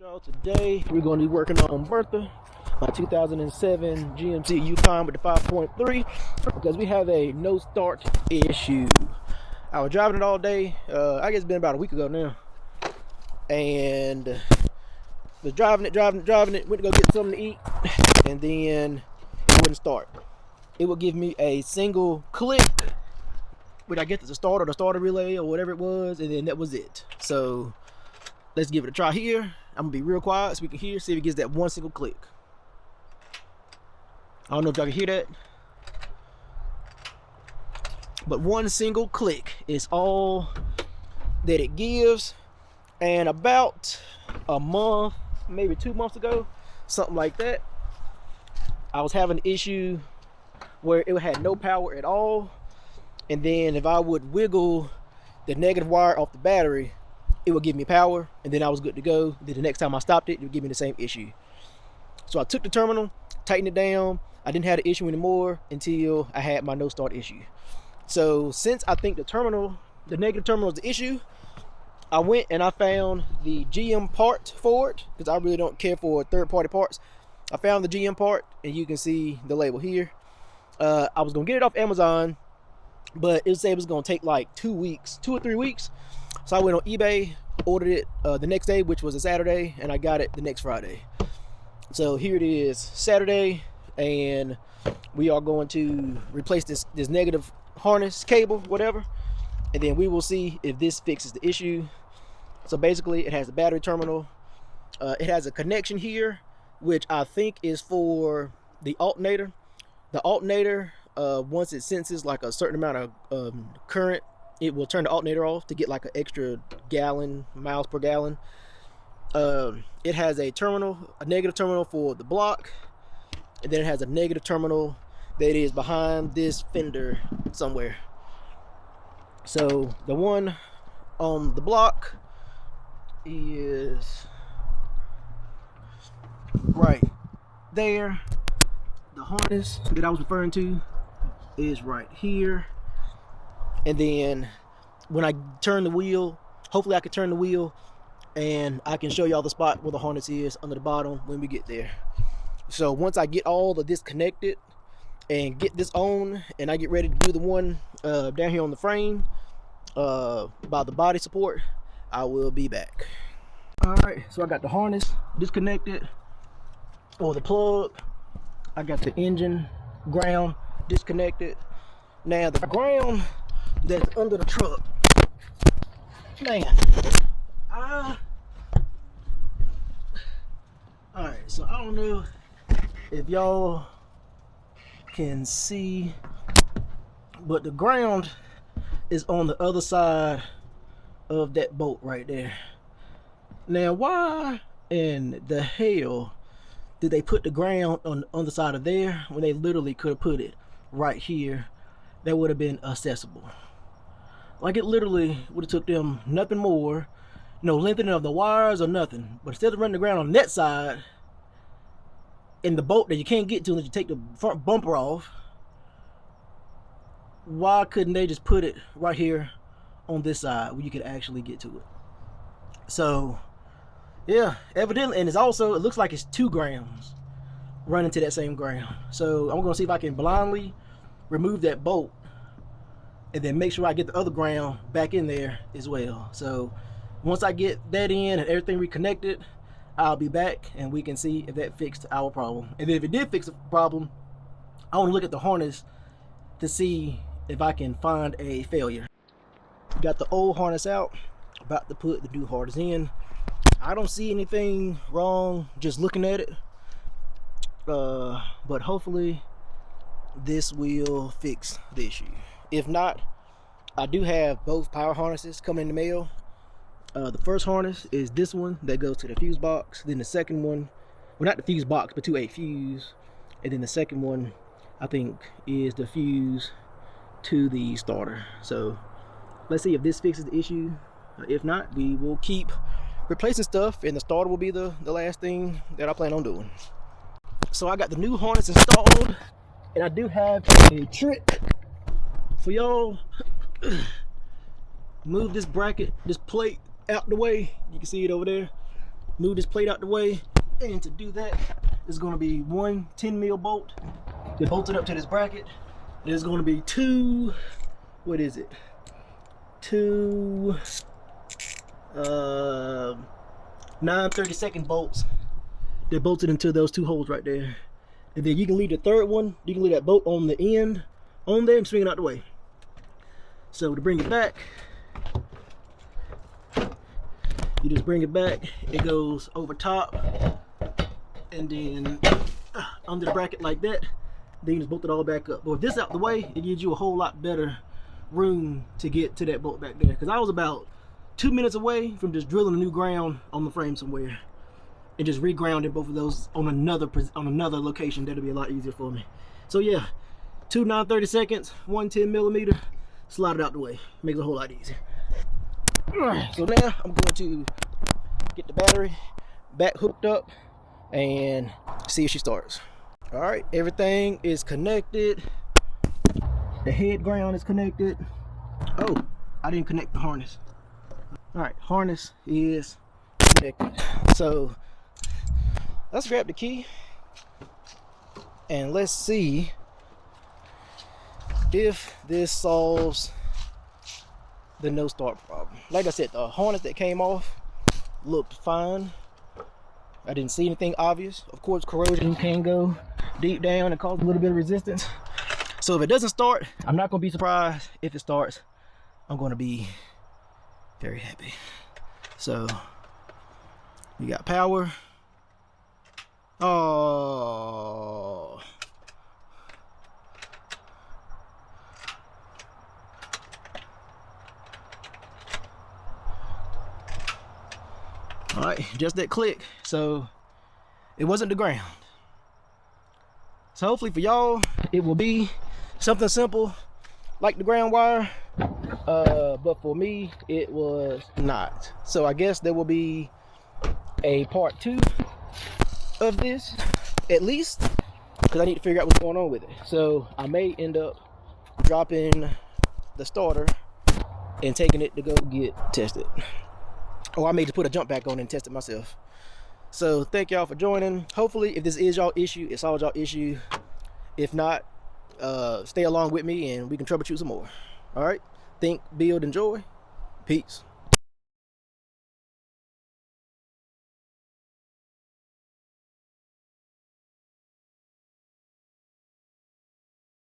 Y'all, today we're going to be working on Bertha, my 2007 GMC Yukon with the 5.3, because we have a no start issue. I was driving it all day. I guess it's been about a week ago now, and was driving it. Went to go get something to eat, and then it wouldn't start. It would give me a single click, which I guess is the starter relay or whatever it was, and then that was it. So let's give it a try here. I'm gonna be real quiet so we can hear, see if it gets that one single click. I don't know if y'all can hear that, but one single click is all that it gives. And about a month, maybe 2 months ago, something like that, I was having an issue where it had no power at all, and then if I would wiggle the negative wire off the battery, it would give me power, and then I was good to go. Then the next time I stopped it, it would give me the same issue. So I took the terminal, tightened it down. I didn't have the issue anymore until I had my no start issue. So since I think the negative terminal is the issue, I went and I found the GM part for it, because I really don't care for third-party parts. I found the GM part, and you can see the label here. I was gonna get it off Amazon, but it said it was gonna take like 2 or 3 weeks. So I went on eBay, ordered it the next day, which was a Saturday, and I got it the next Friday. So here it is, Saturday, and we are going to replace this negative harness cable, whatever, and then we will see if this fixes the issue. So basically, it has a battery terminal. It has a connection here, which I think is for the alternator. The alternator, once it senses like a certain amount of current, it will turn the alternator off to get like an extra miles per gallon. It has a negative terminal for the block, and then it has a negative terminal that is behind this fender somewhere. So the one on the block is right there. The harness that I was referring to is right here. And then when I turn the wheel, hopefully I can turn the wheel and I can show y'all the spot where the harness is under the bottom when we get there. So once I get all of this connected and get this on, and I get ready to do the one down here on the frame by the body support, I will be back. All right, so I got the harness disconnected, or the plug. I got the engine ground disconnected. Now the ground that's under the truck, man, alright, so I don't know if y'all can see, but the ground is on the other side of that bolt right there. Now why in the hell did they put the ground on the other side of there when they literally could have put it right here? That would have been accessible. Like, it literally would have took them nothing more, no lengthening of the wires or nothing. But instead of running the ground on that side, in the bolt that you can't get to unless you take the front bumper off, why couldn't they just put it right here on this side where you could actually get to it? So yeah, evidently, and it looks like it's 2 grounds running to that same ground. So I'm gonna see if I can blindly remove that bolt and then make sure I get the other ground back in there as well. So once I get that in and everything reconnected, I'll be back and we can see if that fixed our problem. And then if it did fix the problem, I want to look at the harness to see if I can find a failure. Got the old harness out, about to put the new harness in. I don't see anything wrong just looking at it, but hopefully this will fix the issue. If not, I do have both power harnesses coming in the mail. The first harness is this one that goes to the fuse box. Then the second one, well, not the fuse box, but to a fuse. And then the second one, I think, is the fuse to the starter. So let's see if this fixes the issue. If not, we will keep replacing stuff, and the starter will be the last thing that I plan on doing. So I got the new harness installed, and I do have a trick for y'all. Move this bracket, this plate out the way. You can see it over there. move this plate out the way. And to do that, there's going to be one 10 mil bolt that bolted up to this bracket. There's going to be two, what is it? Two 9/32 bolts that bolted into those two holes right there. And then you can leave the third one, you can leave that bolt on the end on there and swing it out the way. So to bring it back, you just bring it back, it goes over top and then under the bracket like that. Then you just bolt it all back up. But with this out the way, it gives you a whole lot better room to get to that bolt back there. Because I was about 2 minutes away from just drilling a new ground on the frame somewhere and just re-grounding both of those on another location. That'll be a lot easier for me. So yeah, two 9/32, one 10 mm, slide it out the way. Makes it a whole lot easier. So now I'm going to get the battery back hooked up and see if she starts. All right, everything is connected. The head ground is connected. Oh, I didn't connect the harness. All right, harness is connected. So let's grab the key and let's see if this solves the no start problem. Like I said, the harness that came off looked fine. I didn't see anything obvious. Of course, corrosion can go deep down and cause a little bit of resistance. So if it doesn't start, I'm not gonna be surprised. If it starts, I'm gonna be very happy. So we got power. Oh. All right, just that click. So it wasn't the ground. So hopefully for y'all, it will be something simple like the ground wire. But for me, it was not. So I guess there will be a part 2 of this, at least, because I need to figure out what's going on with it. So I may end up dropping the starter and taking it to go get tested. Or I may just put a jump back on and test it myself. So thank y'all for joining. Hopefully, if this is y'all issue, it solves y'all issue. If not, stay along with me and we can troubleshoot some more. All right, think, build, enjoy. Peace.